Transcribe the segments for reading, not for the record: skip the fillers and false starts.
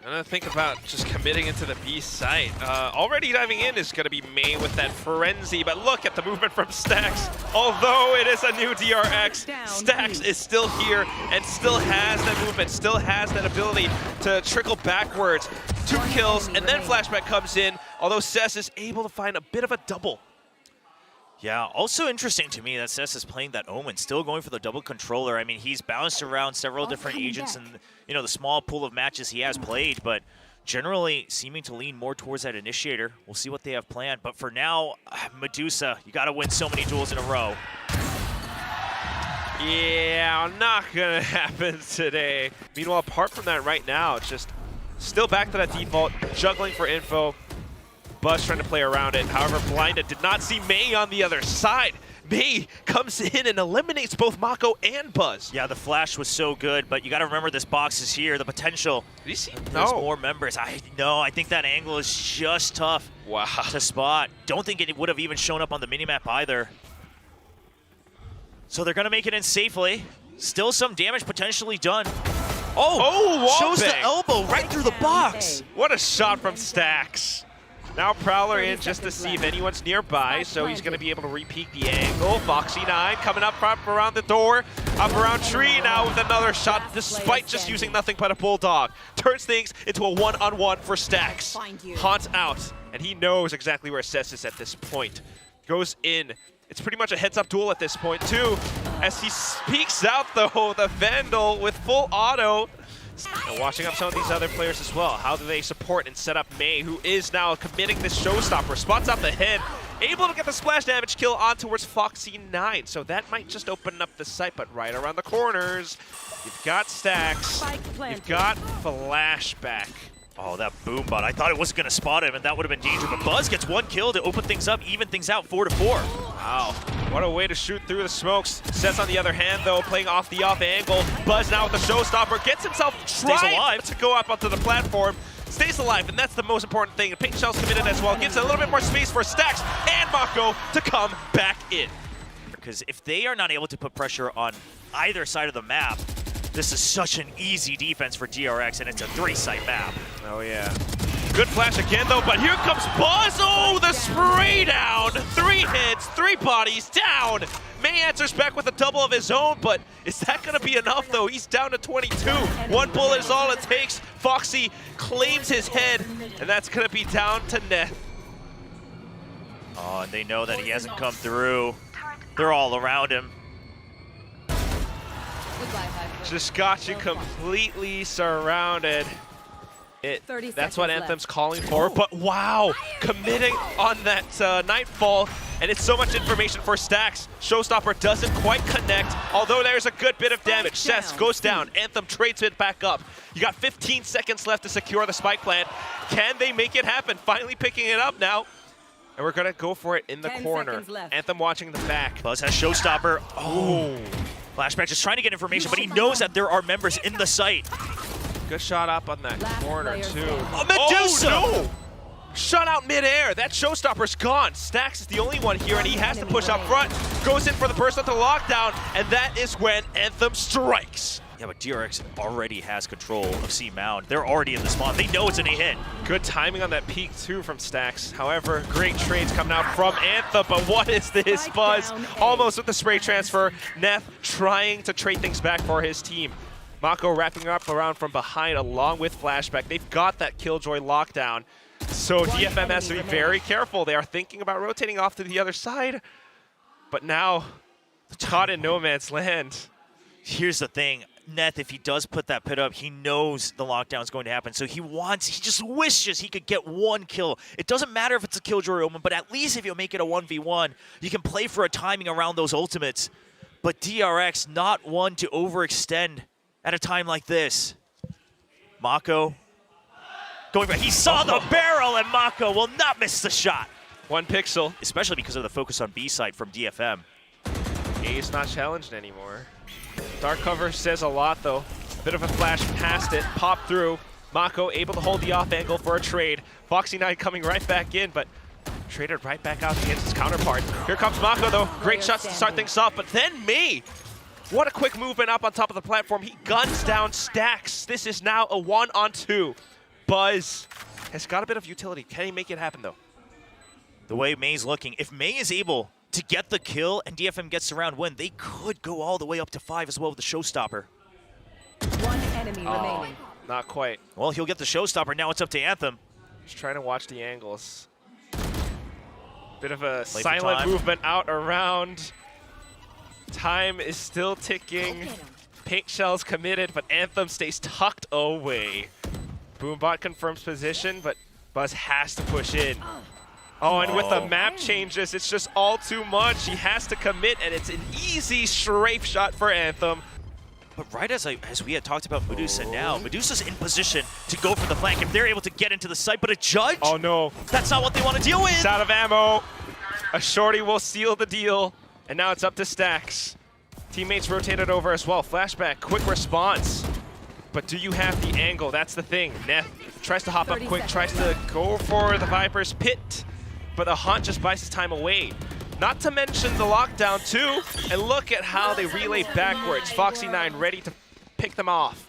I'm gonna think about just committing into the B site. Already diving in is gonna be May with that frenzy, but look at the movement from Stax. Although it is a new DRX, Stax is still here and still has that movement, still has that ability to trickle backwards. 2 kills, and then Flashback comes in, although Cess is able to find a bit of a double. Yeah, also interesting to me that Cess is playing that Omen, still going for the double controller. I mean, he's bounced around several different agents in, you know, the small pool of matches he has played, but generally seeming to lean more towards that initiator. We'll see what they have planned, but for now, Medusa, you got to win so many duels in a row. Yeah, not gonna happen today. Meanwhile, apart from that right now, it's just still back to that default, juggling for info. Buzz trying to play around it. However, Blinded did not see May on the other side. May comes in and eliminates both Mako and Buzz. Yeah, the flash was so good, but you got to remember this box is here. The potential. Did you see? There's more members. I think that angle is just tough to spot. Don't think it would have even shown up on the minimap either. So they're going to make it in safely. Still some damage potentially done. Oh, shows the elbow right through the box. What a shot from Stax. Now Prowler in just to see if anyone's nearby, so he's going to be able to re-peek the angle. Foxy9 coming up around the door, up around tree now with another shot, despite just using nothing but a Bulldog. Turns things into a one-on-one for Stax. Haunts out, and he knows exactly where Cess is at this point. Goes in. It's pretty much a heads-up duel at this point, too, as he peeks out, though, the Vandal with full auto. And watching up some of these other players as well. How do they support and set up May, who is now committing this showstopper? Spots out the head, able to get the splash damage kill on towards Foxy9. So that might just open up the site, but right around the corners, you've got Stax, you've got Flashback. Oh, that boom bot. I thought it wasn't going to spot him, and that would have been dangerous. But Buzz gets 1 kill to open things up, even things out 4-4. Wow, what a way to shoot through the smokes. Cess on the other hand, though, playing off the off angle. Buzz now with the showstopper, gets himself alive to go up onto the platform. Stays alive, and that's the most important thing. Pink Shell's committed as well. Gives a little bit more space for Stax and Mako to come back in. Because if they are not able to put pressure on either side of the map, this is such an easy defense for DRX, and it's a 3-site map. Oh, yeah. Good flash again, though, but here comes Buzz. Oh, the spray down. 3 hits, 3 bodies down. May answers back with a double of his own, but is that going to be enough, though? He's down to 22. 1 bullet is all it takes. Foxy claims his head, and that's going to be down to Neth. Oh, and they know that he hasn't come through. They're all around him. Just got you completely surrounded. That's what Anthem's calling for, but wow, committing on that Nightfall, and it's so much information for Stax. Showstopper doesn't quite connect, although there's a good bit of damage. Cess goes down, Anthem trades it back up. You got 15 seconds left to secure the spike plant. Can they make it happen? Finally picking it up now. And we're gonna go for it in the corner. Anthem watching the back. Buzz has Showstopper. Oh. Flashback just trying to get information, but he knows that there are members in the site. Good shot up on that corner, too. Oh, Medusa! Oh, no! Shot out midair. That showstopper's gone. Stax is the only one here, and he has to push up front. Goes in for the burst onto lockdown, and that is when Anthem strikes. Yeah, but DRX already has control of C Mound. They're already in the spawn. They know it's in a hit. Good timing on that peak, too, from Stax. However, great trades coming out from Anthem, but what is this, Buzz? Almost with the spray transfer. Neth trying to trade things back for his team. Mako wrapping up around from behind along with Flashback. They've got that Killjoy lockdown. So DFM has to be very careful. They are thinking about rotating off to the other side. But now, caught in no man's land. Here's the thing. Neth, if he does put that pit up, he knows the lockdown is going to happen. So he just wishes he could get 1 kill. It doesn't matter if it's a Killjoy Omen, but at least if you make it a 1v1, you can play for a timing around those ultimates. But DRX, not one to overextend at a time like this. Mako going back. He saw the barrel, and Mako will not miss the shot. 1 pixel. Especially because of the focus on B side from DFM. A's not challenged anymore. Dark cover says a lot, though. Bit of a flash past it, pop through. Mako able to hold the off angle for a trade. Foxy9 coming right back in, but traded right back out against his counterpart. Here comes Mako, though. Great shots to start things off, but then May. What a quick movement up on top of the platform. He guns down Stax. This is now a 1-on-2. Buzz has got a bit of utility. Can he make it happen, though? The way May's looking, if May is able to get the kill and DFM gets the round win, they could go all the way up to 5 as well with the showstopper. One enemy remaining. Not quite. Well, he'll get the showstopper. Now it's up to Anthem. Just trying to watch the angles. Bit of a Play for silent time. movement out around. Time is still ticking. Paint Shell's committed, but Anthem stays tucked away. Boombot confirms position, but Buzz has to push in. Oh, and with the map changes, it's just all too much. He has to commit, and it's an easy strafe shot for Anthem. But right as we had talked about Medusa now, Medusa's in position to go for the flank if they're able to get into the site, but a judge? Oh no. That's not what they want to deal with. It's out of ammo. A shorty will seal the deal, and now it's up to Stacks. Teammates rotated over as well. Flashback, quick response. But do you have the angle? That's the thing. Neth tries to hop up quick, tries to go for the Viper's pit, but the Haunt just buys his time away. Not to mention the lockdown too, and look at how they relay backwards. Foxy9 ready to pick them off.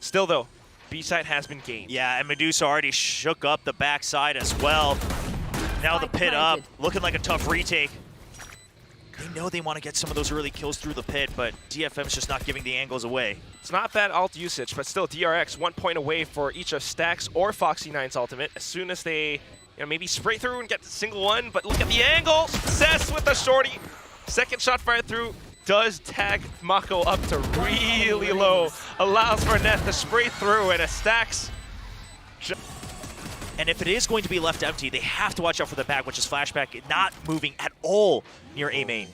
Still though, B-side has been gained. Yeah, and Medusa already shook up the backside as well. Now the pit up, looking like a tough retake. They know they want to get some of those early kills through the pit, but DFM's just not giving the angles away. It's not bad ult usage, but still DRX 1 point away for each of Stacks or Foxy9's ultimate. As soon as they maybe spray through and get the single one, but look at the angle. Cess with the shorty. Second shot fired through does tag Mako up to really low. Allows for Neth to spray through, and a Stacks. And if it is going to be left empty, they have to watch out for the back, which is Flashback not moving at all near A main.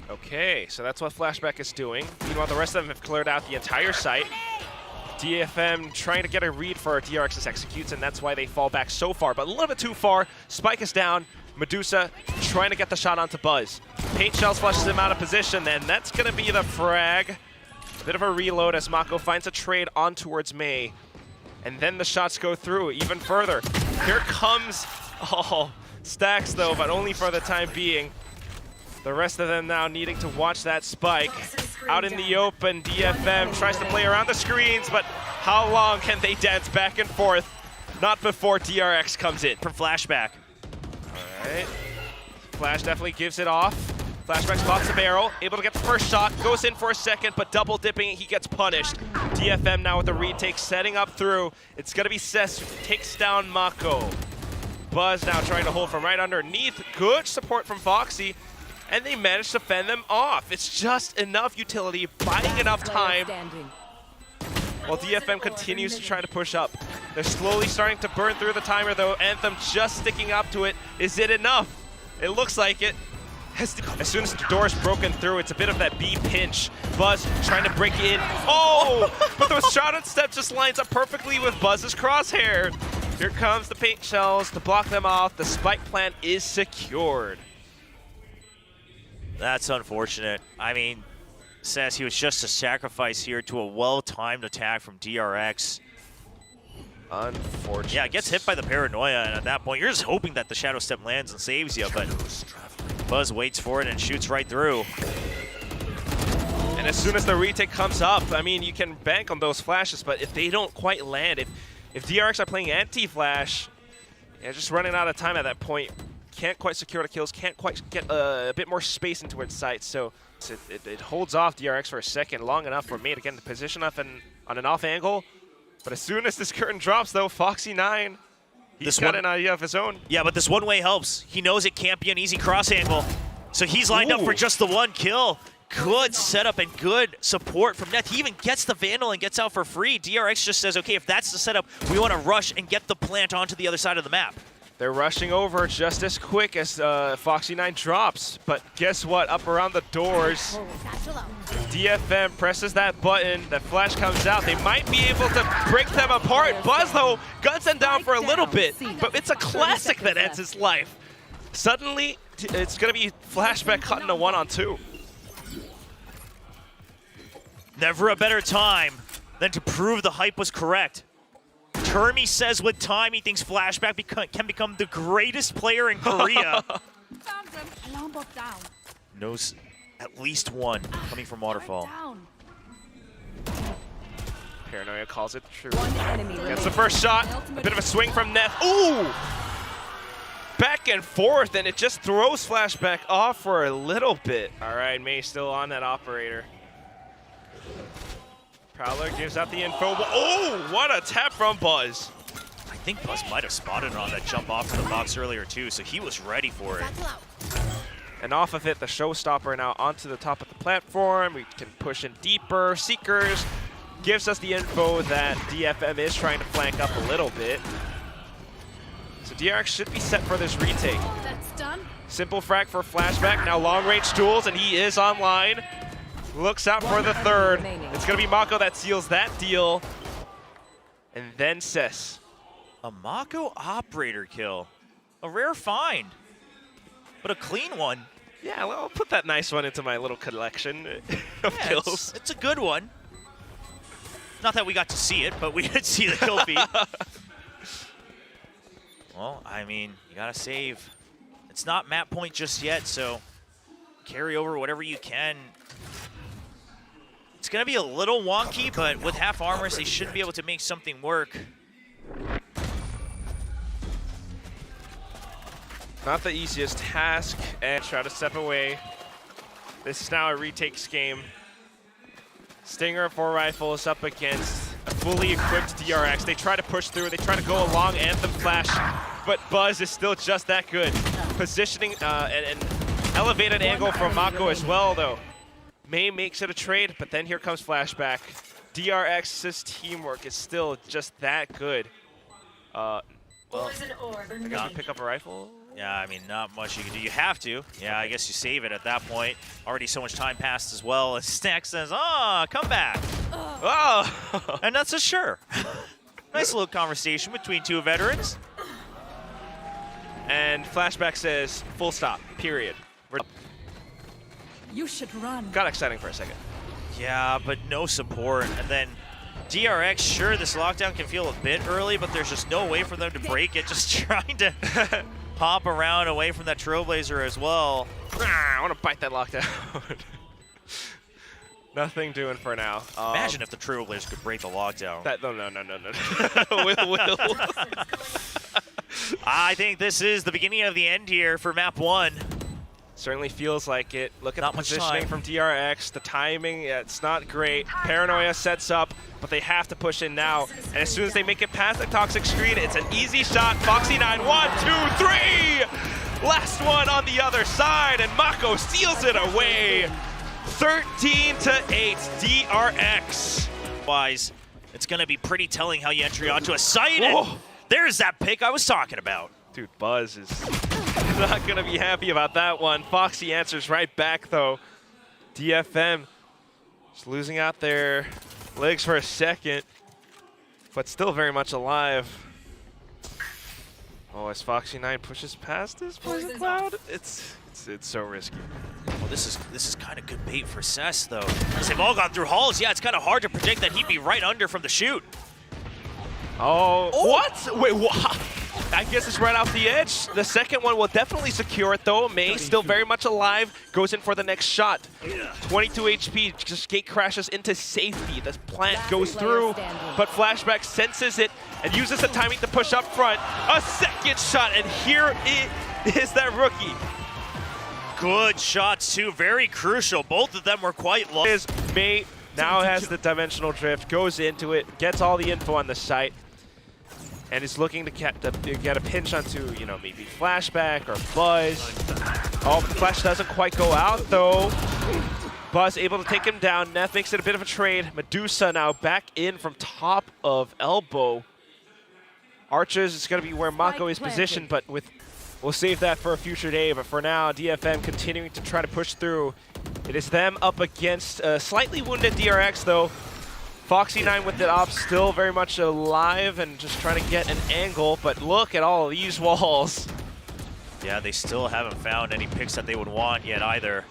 Okay, so that's what Flashback is doing. Meanwhile, the rest of them have cleared out the entire site. DFM trying to get a read for DRX's executes, and that's why they fall back so far, but a little bit too far. Spike is down. Medusa trying to get the shot onto Buzz. Paint Shells flushes him out of position, and that's going to be the frag. A bit of a reload as Mako finds a trade on towards May. And then the shots go through even further. Here comes, Stacks though, but only for the time being. The rest of them now needing to watch that spike. Out in the open, DFM tries to play around the screens, but how long can they dance back and forth? Not before DRX comes in. From Flashback. All right. Flash definitely gives it off. Flashback spots the barrel, able to get the first shot, goes in for a second, but double dipping, he gets punished. DFM now with the retake, setting up through. It's gonna be Cess who takes down Mako. Buzz now trying to hold from right underneath. Good support from Foxy, and they managed to fend them off. It's just enough utility, buying enough time, while DFM continues to try to push up. They're slowly starting to burn through the timer though. Anthem just sticking up to it. Is it enough? It looks like it. As soon as the door is broken through, it's a bit of that B pinch. Buzz trying to break in. Oh! But the shot step just lines up perfectly with Buzz's crosshair. Here comes the paint shells to block them off. The spike plant is secured. That's unfortunate. I mean, Cess, he was just a sacrifice here to a well-timed attack from DRX. Unfortunate. Yeah, it gets hit by the paranoia, and at that point, you're just hoping that the shadow step lands and saves you, but Buzz waits for it and shoots right through. And as soon as the retake comes up, I mean, you can bank on those flashes, but if they don't quite land, if DRX are playing anti-flash, just running out of time at that point, can't quite secure the kills, can't quite get a bit more space into its sights, so it holds off DRX for a second, long enough for May to get in the position on an off angle. But as soon as this curtain drops, though, Foxy9, he's got an idea of his own. Yeah, but this one way helps. He knows it can't be an easy cross angle, so he's lined up for just the one kill. Good setup and good support from Neth. He even gets the Vandal and gets out for free. DRX just says, okay, if that's the setup, we want to rush and get the plant onto the other side of the map. They're rushing over just as quick as Foxy9 drops, but guess what? Up around the doors, DFM presses that button, that flash comes out. They might be able to break them apart. Buzz, though, guns them down for a little bit, but it's a classic that ends his life. Suddenly, it's going to be Flashback cutting a 1-on-2. Never a better time than to prove the hype was correct. Termi says with time he thinks Flashback can become the greatest player in Korea. Knows at least one coming from Waterfall. Paranoia calls it true. One enemy Gets remaining. the first shot. A bit of a swing from Neff. Ooh! Back and forth, and it just throws Flashback off for a little bit. All right, May still on that operator. Prowler gives out the info. Oh, what a tap from Buzz. I think Buzz might have spotted on that jump off to the box earlier too, so he was ready for it. And off of it, the showstopper now onto the top of the platform. We can push in deeper. Seekers gives us the info that DFM is trying to flank up a little bit. So DRX should be set for this retake. That's done. Simple frag for Flashback. Now long-range tools, and he is online. Looks out for the third. It's going to be Mako that seals that deal. And then Cess. A Mako operator kill. A rare find, but a clean one. Yeah, well, I'll put that nice one into my little collection of Yeah, kills. it's a good one. Not that we got to see it, but we did see the kill feed. Well, I mean, you gotta save. It's not map point just yet, so carry over whatever you can. It's gonna be a little wonky, but with half armors, they should be able to make something work. Not the easiest task, and try to step away. This is now a retakes game. Stinger 4 rifle is up against a fully equipped DRX. They try to push through, they try to go along Anthem Flash, but Buzz is still just that good. Positioning an elevated angle from Mako as well, though. May makes it a trade, but then here comes Flashback. DRX's teamwork is still just that good. Well, I gotta pick up a rifle. Yeah, I mean, not much you can do. You have to. Yeah, I guess you save it at that point. Already so much time passed as well. And Snack says, come back. Oh! And that's a sure. Nice little conversation between two veterans. And Flashback says, full stop, period. You should run. Got exciting for a second. Yeah, but no support. And then DRX, sure, this lockdown can feel a bit early, but there's just no way for them to break it. Just trying to pop around away from that Trailblazer as well. I want to bite that lockdown. Nothing doing for now. Imagine if the Trailblazer could break the lockdown. No. Will. I think this is the beginning of the end here for map 1. Certainly feels like it. Look at Not the much positioning time. from DRX. The timing, yeah, it's not great. Paranoia sets up, but they have to push in now. And as soon as they make it past the toxic screen, it's an easy shot. Foxy9, 1, 2, 3! Last one on the other side, and Mako seals it away. 13-8, DRX. Wise, it's going to be pretty telling how you enter onto a site. Whoa. And there's that pick I was talking about. Dude, Buzz is not going to be happy about that one. Foxy answers right back, though. DFM just losing out their legs for a second, but still very much alive. Oh, as Foxy9 pushes past this poison cloud, it's so risky. Well, this is kind of good bait for Cess, though. As they've all gone through halls, yeah, it's kind of hard to predict that he'd be right under from the shoot. Oh, what? Wait, what? I guess it's right off the edge. The second one will definitely secure it, though. May still very much alive, goes in for the next shot. 22 HP, just gate crashes into safety. The plant goes through, but Flashback senses it and uses the timing to push up front. A second shot, and here is that rookie. Good shots, too. Very crucial. Both of them were quite low. May now has the dimensional drift, goes into it, gets all the info on the site, and is looking to get a pinch onto, maybe Flashback or Buzz. Oh, Flash doesn't quite go out, though. Buzz able to take him down. Neff makes it a bit of a trade. Medusa now back in from top of elbow. Archers is going to be where Mako is positioned, but we'll save that for a future day. But for now, DFM continuing to try to push through. It is them up against a slightly wounded DRX, though. Foxy9 with the op still very much alive and just trying to get an angle, but look at all of these walls. Yeah, they still haven't found any picks that they would want yet either.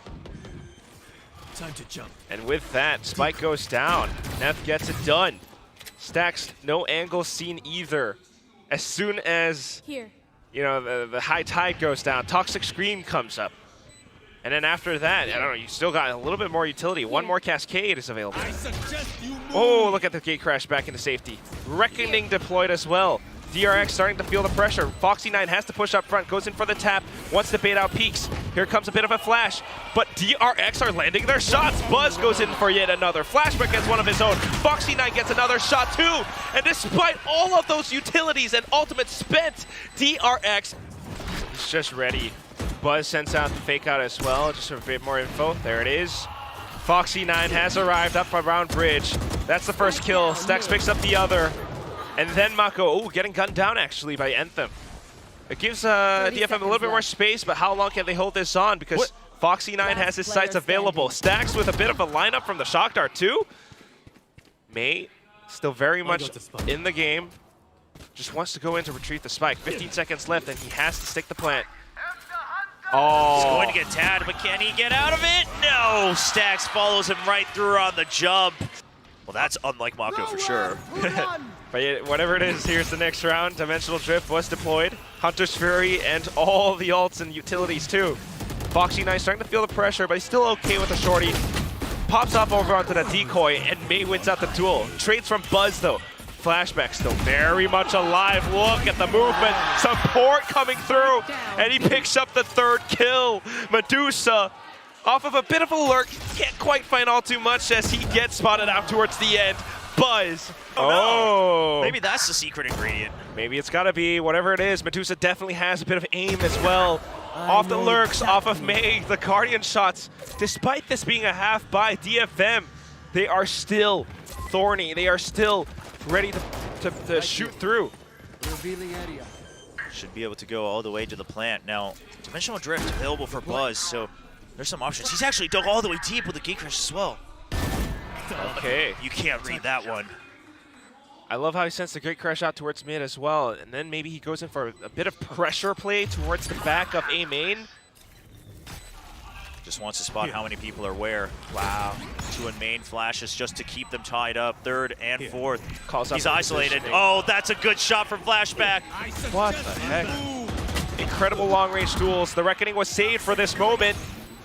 Time to jump. And with that, Spike goes down. Neff gets it done. Stacks, no angle seen either. As soon as, Here. the high tide goes down, Toxic Scream comes up. And then after that, I don't know, you still got a little bit more utility. One more Cascade is available. Oh, look at the gate crash back into safety. Reckoning deployed as well. DRX starting to feel the pressure. Foxy9 has to push up front, goes in for the tap, wants to bait out peaks. Here comes a bit of a flash, but DRX are landing their shots. Buzz goes in for yet another. Flashback gets one of his own. Foxy9 gets another shot too. And despite all of those utilities and ultimates spent, DRX is just ready. Buzz sends out the fake out as well, just for a bit more info. There it is. Foxy9 has arrived up around bridge. That's the first kill. Stax picks up the other. And then Mako, getting gunned down actually by Anthem. It gives DFM a little bit more space, but how long can they hold this on? Because Foxy9 has his sights available. Stax with a bit of a lineup from the Shock Dart too. May still very much in the game. Just wants to go in to retrieve the spike. 15 seconds left, and he has to stick the plant. Oh. He's going to get tagged, but can he get out of it? No! Stax follows him right through on the jump. Well, that's unlike Mako for sure. But whatever it is, here's the next round. Dimensional Drift was deployed. Hunter's Fury and all the ults and utilities too. Foxy9 starting to feel the pressure, but he's still okay with the shorty. Pops up over onto the decoy, and May wins out the duel. Trades from Buzz though. Flashback still very much alive. Look at the movement. Support coming through, and he picks up the third kill. Medusa off of a bit of a lurk. Can't quite find all too much as he gets spotted out towards the end. Buzz. Oh, no. Maybe that's the secret ingredient. Maybe it's got to be whatever it is. Medusa definitely has a bit of aim as well. Off the lurks, off of May, the Guardian shots. Despite this being a half by DFM, they are still thorny. They are still ready to shoot through. Should be able to go all the way to the plant. Now, Dimensional Drift available for Buzz, so there's some options. He's actually dug all the way deep with the gate crash as well. Okay. You can't read that one. I love how he sends the great crash out towards mid as well, and then maybe he goes in for a bit of pressure play towards the back of A main. Just wants to spot how many people are where. Wow. 2 in main flashes just to keep them tied up. 3rd and 4th. He's isolated. Oh, that's a good shot from Flashback. What the heck? Incredible long-range duels. The Reckoning was saved for this moment.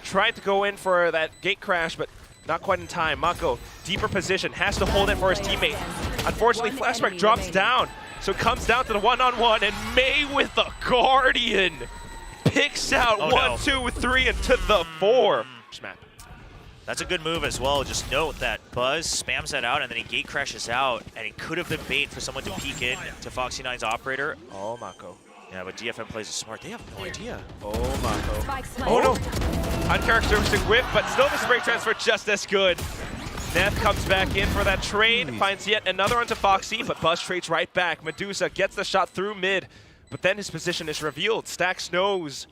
Tried to go in for that gate crash, but not quite in time. Mako, deeper position, has to hold it for his teammate. Unfortunately, Flashback drops down, so it comes down to the one-on-one, and May with the Guardian picks out 1, 2, 3, and to the 4. Smack. That's a good move as well. Just note that Buzz spams that out, and then he gate crashes out, and it could have been bait for someone to peek in to Foxy9's operator. Oh, Mako. Yeah, but DFM plays it smart. They have no idea. Oh, Mako. Oh, no. Uncharacteristic whip, but still the spray transfer just as good. Neth comes back in for that trade, finds yet another onto Foxy, but Buzz trades right back. Medusa gets the shot through mid, but then his position is revealed. Stax knows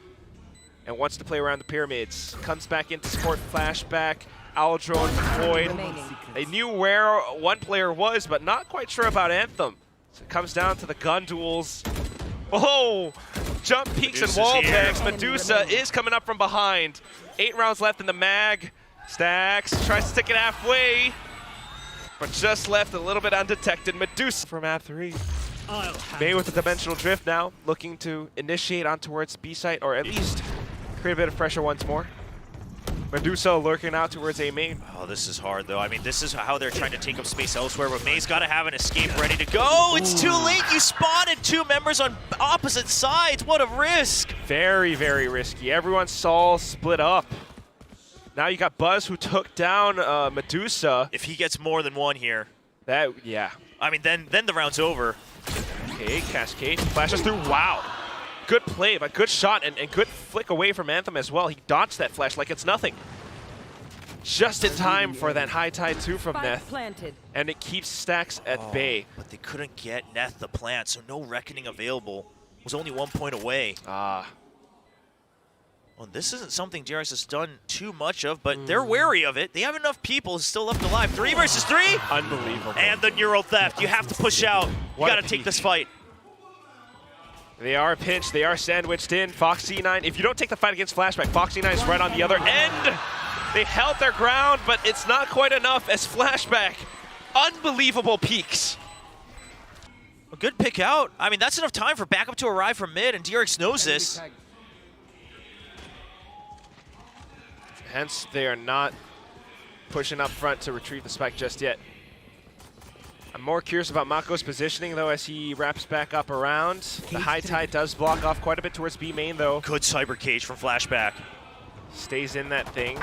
and wants to play around the pyramids. Comes back in to support Flashback. Aldrone deployed. They knew where one player was, but not quite sure about Anthem. So it comes down to the gun duels. Oh! Jump peaks and wall tags. Medusa is coming up from behind. 8 rounds left in the mag. Stax tries to stick it halfway, but just left a little bit undetected. Medusa from map 3. May with the Dimensional Drift now, looking to initiate on towards B site, or at least create a bit of pressure once more. Medusa lurking out towards A main. Oh, this is hard though. I mean, this is how they're trying to take up space elsewhere, but May's got to have an escape ready to go. It's too late. You spotted 2 members on opposite sides. What a risk. Very, very risky. Everyone's all split up. Now you got Buzz who took down Medusa. If he gets more than 1 here. Yeah. I mean, then the round's over. Okay, Cascade flashes through. Wow. Good play, but good shot and good flick away from Anthem as well. He dodged that flash like it's nothing. Just in time for that high tide 2 from Neth. And it keeps Stax at bay. But they couldn't get Neth the plant, so no Reckoning available. Was only 1 point away. Well, this isn't something DRX has done too much of, but they're wary of it. They have enough people still left alive. 3 versus 3? Unbelievable. And the neural theft. You have to push out. You got to take this fight. They are pinched. They are sandwiched in. Foxy9, if you don't take the fight against Flashback, Foxy9 is right on the other end. They held their ground, but it's not quite enough as Flashback. Unbelievable peaks. A good pick out. I mean, that's enough time for backup to arrive from mid, and DRX knows this. Hence, they are not pushing up front to retrieve the spike just yet. I'm more curious about Mako's positioning, though, as he wraps back up around. The high tide does block off quite a bit towards B main, though. Good cyber cage from Flashback. Stays in that thing.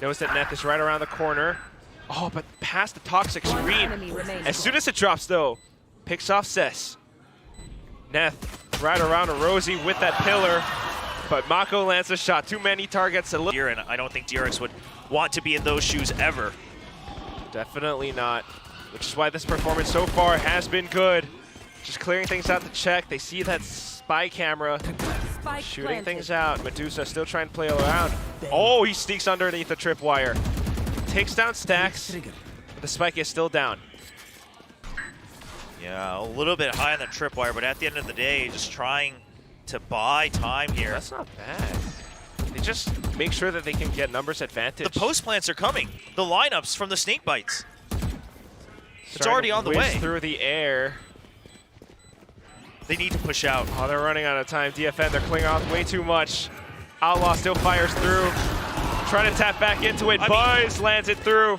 Knows that Neth is right around the corner. Oh, but past the toxic screen. As soon as it drops, though, picks off Cess. Neth right around a Rosie with that pillar, but Mako lands a shot. Too many targets. And I don't think DRX would want to be in those shoes ever. Definitely not. Which is why this performance so far has been good. Just clearing things out to check. They see that spy camera. Spike Shooting planted. things out. Medusa still trying to play around. Oh, he sneaks underneath the tripwire. Takes down Stacks. But the spike is still down. Yeah, a little bit high on the tripwire, but at the end of the day, just trying to buy time here. That's not bad. They just make sure that they can get numbers advantage. The post plants are coming. The lineups from the snake bites. It's Starting already to on the whiz way. through the air. They need to push out. Oh, they're running out of time. DFN, they're clinging on way too much. Outlaw still fires through. Trying to tap back into it. Buzz lands it through.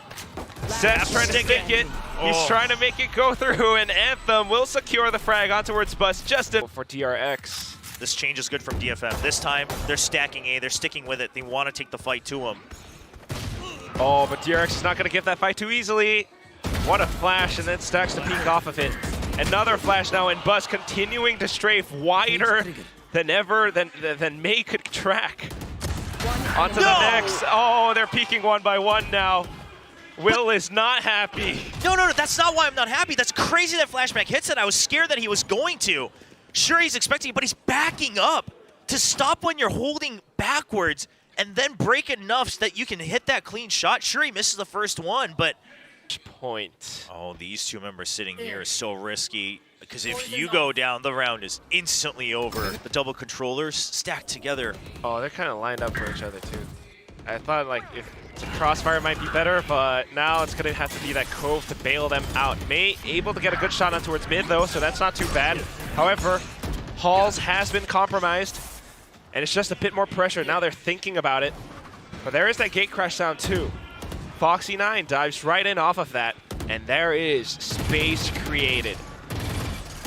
Seth's trying to stick it. He's trying to make it go through, and Anthem will secure the frag on towards Buzz just for DRX. This change is good from DFM. This time, they're stacking A. They're sticking with it. They want to take the fight to him. Oh, but DRX is not going to give that fight too easily. What a flash, and then Stacks to peek off of it. Another flash now, and Buzz continuing to strafe wider than ever, than May could track. Onto the next. Oh, they're peeking one by one now. Will is not happy. No, that's not why I'm not happy. That's crazy that Flashback hits it. I was scared that he was going to. Sure, he's expecting, but he's backing up to stop when you're holding backwards and then break enough so that you can hit that clean shot. Sure, he misses the first one, but... Point. Oh, these two members sitting here is so risky, because if you go down, the round is instantly over. The double controllers stacked together. Oh, they're kind of lined up for each other, too. I thought, like, if Crossfire might be better, but now it's going to have to be that Cove to bail them out. May able to get a good shot on towards mid, though, so that's not too bad. However, Halls has been compromised, and it's just a bit more pressure. Now they're thinking about it. But there is that gate crash sound, too. Foxy9 dives right in off of that, and there is space created.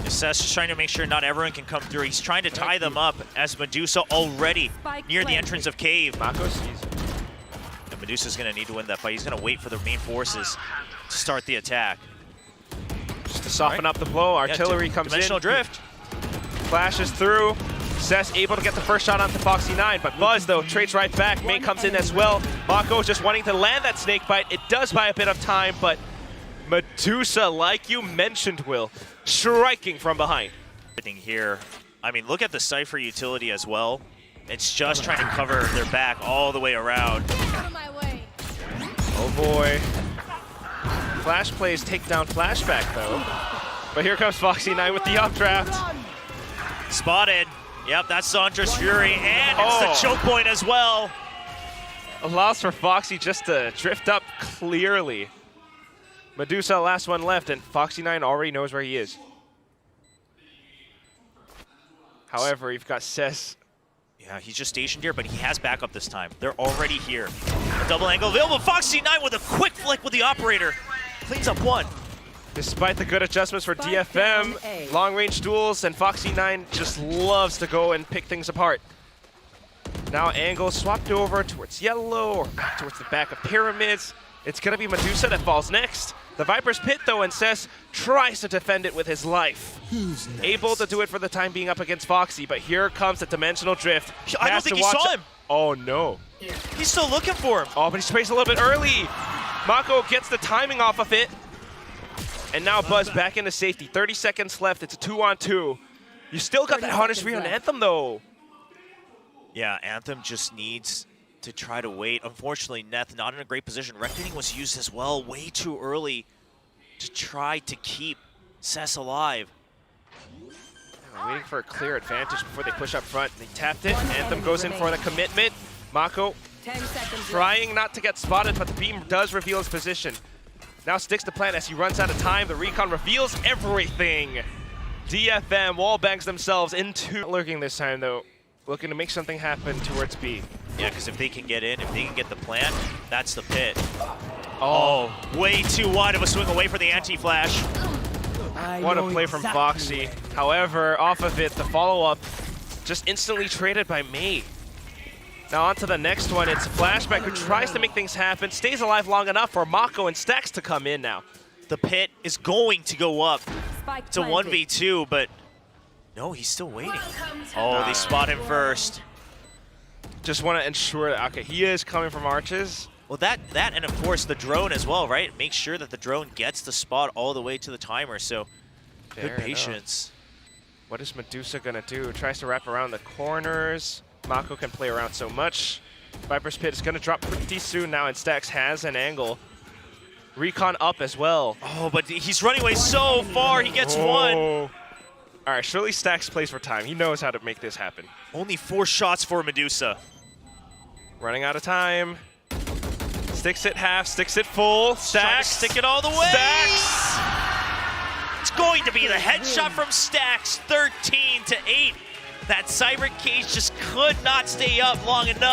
Seth's just trying to make sure not everyone can come through. He's trying to tie them up as Medusa already near the entrance of Cave. Mako sees it. And Medusa's going to need to win that fight. He's going to wait for the main forces to start the attack. Just to soften up the blow, artillery comes in. Dimensional drift. Flashes through. Seth able to get the first shot onto Foxy9, but Buzz, though, trades right back. May comes in as well. Mako just wanting to land that snake bite. It does buy a bit of time, but Medusa, like you mentioned, Will, striking from behind. Everything here. I mean, look at the Cypher utility as well. It's just trying to cover their back all the way around. Out of my way. Oh boy. Flash plays take down Flashback, though. But here comes Foxy9 with the updraft. Spotted. Yep, that's Zandra's Fury, and it's the choke point as well. Allows for Foxy just to drift up clearly. Medusa, last one left, and Foxy9 already knows where he is. However, you've got Cess. Yeah, he's just stationed here, but he has backup this time. They're already here. A double angle available. Foxy9 with a quick flick with the operator. Cleans up one. Despite the good adjustments for DFM, long-range duels, and Foxy9 just loves to go and pick things apart. Now Angle swapped over towards yellow, or back towards the back of pyramids. It's going to be Medusa that falls next. The Viper's Pit, though, and Cess tries to defend it with his life. Able to do it for the time being up against Foxy, but here comes the Dimensional Drift. I don't think he saw him. Oh, no. He's still looking for him. Oh, but he sprays a little bit early. Mako gets the timing off of it. And now Buzz back into safety. 30 seconds left. It's a 2-on-2. You still got that harness free on Anthem, though. Yeah, Anthem just needs to try to wait. Unfortunately, Neth not in a great position. Reckoning was used as well way too early to try to keep Cess alive. Waiting for a clear advantage before they push up front. They tapped it. Anthem goes in for the commitment. Mako 10 seconds trying not to get spotted, but the beam does reveal his position. Now sticks to plan as he runs out of time. The recon reveals everything. DFM wall bangs themselves into lurking this time, though. Looking to make something happen towards B. Yeah, because if they can get in, if they can get the plant, that's the pit. Oh, Way too wide of a swing away for the anti-flash. what a play from Foxy. However, off of it, the follow-up just instantly traded by May. Now on to the next one. It's Flashback who tries to make things happen, stays alive long enough for Mako and Stacks to come in now. The pit is going to go up. Spike It's a planted. 1v2, but no, he's still waiting. Oh, they spot him first. Just want to ensure that, okay, he is coming from arches. Well, that and of course the drone as well, right? Make sure that the drone gets the spot all the way to the timer, so Fair good patience. enough. What is Medusa gonna do? Tries to wrap around the corners. Mako can play around so much. Viper's Pit is gonna drop pretty soon now, and Stacks has an angle. Recon up as well. Oh, but he's running away so far, he gets one. All right, surely Stacks plays for time. He knows how to make this happen. Only 4 shots for Medusa. Running out of time. Sticks it half, sticks it full. Trying to Stacks. stick it all the way. Stacks. It's going to be the headshot from Stacks, 13-8. That Cyber Cage just could not stay up long enough.